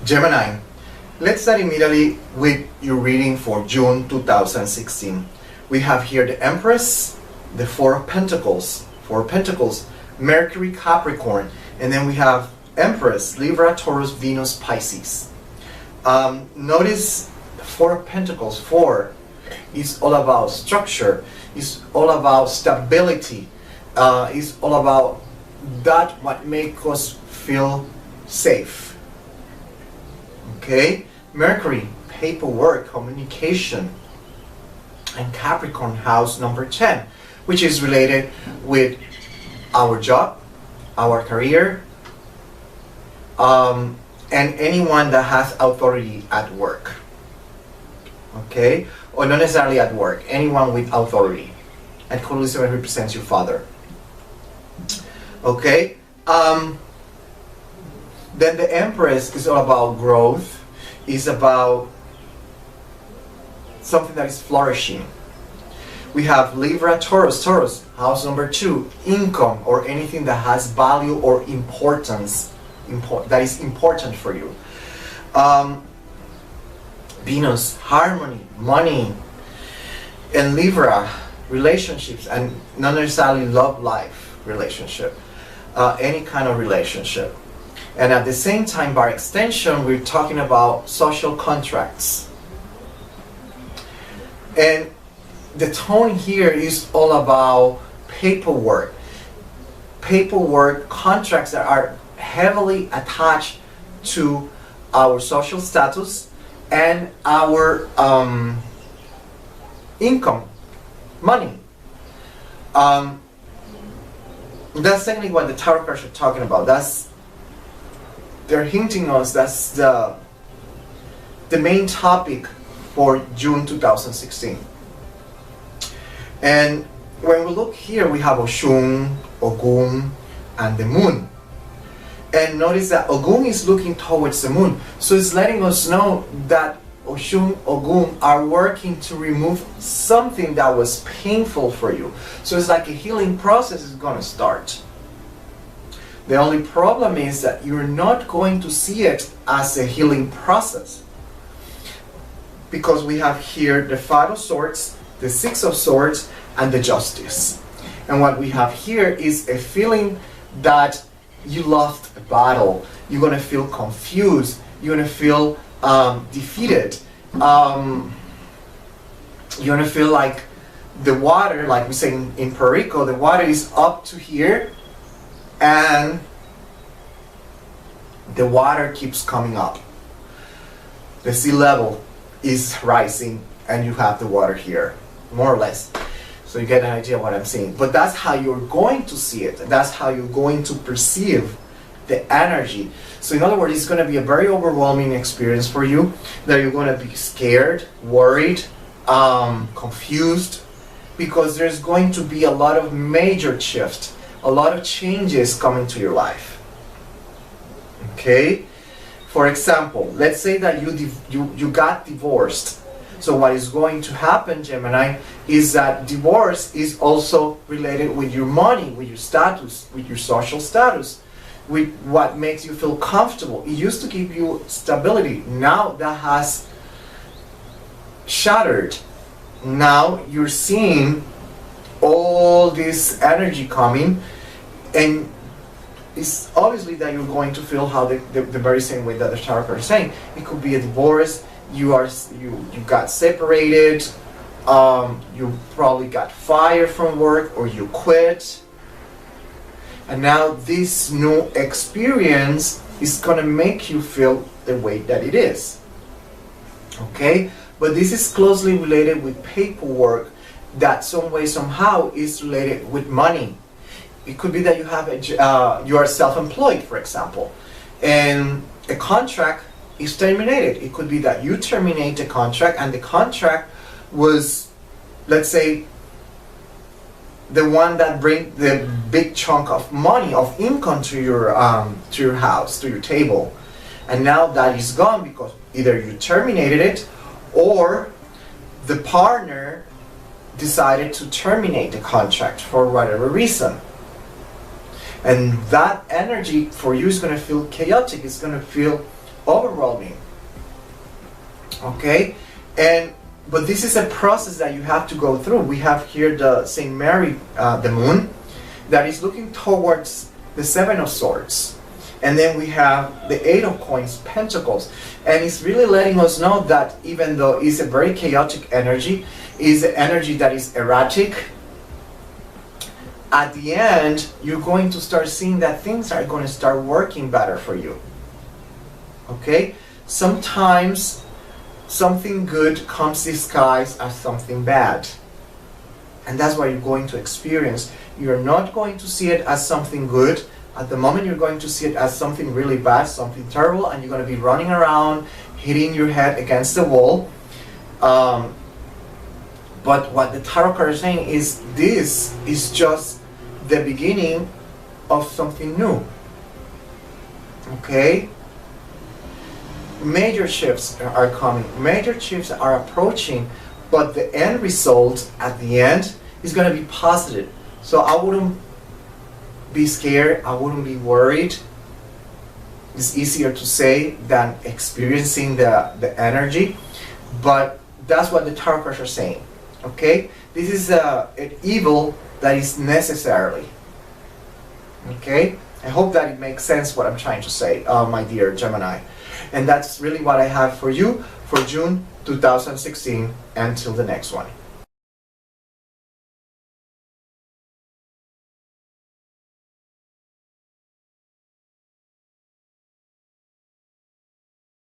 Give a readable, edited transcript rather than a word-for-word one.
Gemini, let's start immediately with your reading for June 2016. We have here the Empress, the Four of Pentacles, Mercury, Capricorn, and then we have Empress, Libra, Taurus, Venus, Pisces. Notice the Four of Pentacles. Four is all about structure, is all about stability, is all about that what makes us feel safe. Okay, Mercury, paperwork, communication, and Capricorn, house number 10, which is related with our job, our career, and anyone that has authority at work. Okay, or not necessarily at work, anyone with authority. And Code represents your father. Okay, then the Empress is all about growth, is about something that is flourishing. We have Libra, Taurus, house number 2, income or anything that has value or importance, that is important for you. Venus, harmony, money, and Libra, relationships, and not necessarily love life relationship, any kind of relationship. And at the same time, by extension, we're talking about social contracts. And the tone here is all about paperwork, contracts that are heavily attached to our social status and our income, money. That's technically what the tarot cards are talking about. They're hinting us that's the main topic for June 2016. And when we look here, we have Oshun, Ogun, and the moon. And notice that Ogun is looking towards the moon. So it's letting us know that Oshun, Ogun are working to remove something that was painful for you. So it's like a healing process is going to start. The only problem is that you're not going to see it as a healing process. Because we have here the Five of Swords, the Six of Swords, and the Justice. And what we have here is a feeling that you lost a battle. You're going to feel confused. You're going to feel defeated. You're going to feel like the water, like we say in Puerto Rico, the water is up to here and the water keeps coming up. The sea level is rising and you have the water here, more or less. So you get an idea of what I'm saying. But that's how you're going to see it. That's how you're going to perceive the energy. So in other words, it's going to be a very overwhelming experience for you, that you're going to be scared, worried, confused, because there's going to be a lot of major shift, a lot of changes coming to your life. Okay? For example, let's say that you got divorced. So what is going to happen, Gemini, is that divorce is also related with your money, with your status, with your social status, with what makes you feel comfortable. It used to give you stability. Now that has shattered. Now you're seeing all this energy coming, and it's obviously that you're going to feel how the very same way that the tarot cards are saying. It could be a divorce. You got separated. You probably got fired from work, or you quit. And now this new experience is going to make you feel the way that it is. Okay? But this is closely related with paperwork that some way, somehow is related with money. It could be that you have you are self-employed, for example, and a contract is terminated. It could be that you terminate the contract, and the contract was, let's say, the one that brings the big chunk of money, of income to your house, to your table, and now that is gone because either you terminated it or the partner decided to terminate the contract for whatever reason. And that energy for you is going to feel chaotic. It's going to feel overwhelming. Okay, but this is a process that you have to go through. We have here the Saint Mary, the moon, that is looking towards the Seven of Swords. And then we have the Eight of Coins, Pentacles. And it's really letting us know that even though it's a very chaotic energy, is an energy that is erratic, at the end, you're going to start seeing that things are going to start working better for you. Okay? Sometimes something good comes disguised as something bad. And that's what you're going to experience. You're not going to see it as something good. At the moment, you're going to see it as something really bad, something terrible, and you're going to be running around, hitting your head against the wall. But what the tarot card is saying is this is just the beginning of something new. Okay? Major shifts are coming. Major shifts are approaching, but the end result at the end is going to be positive. So I wouldn't be scared. I wouldn't be worried. It's easier to say than experiencing the energy, but that's what the tarot cards are saying. Okay, this is an evil that is necessarily. Okay, I hope that it makes sense what I'm trying to say, my dear Gemini. And that's really what I have for you for June 2016. Until the next one.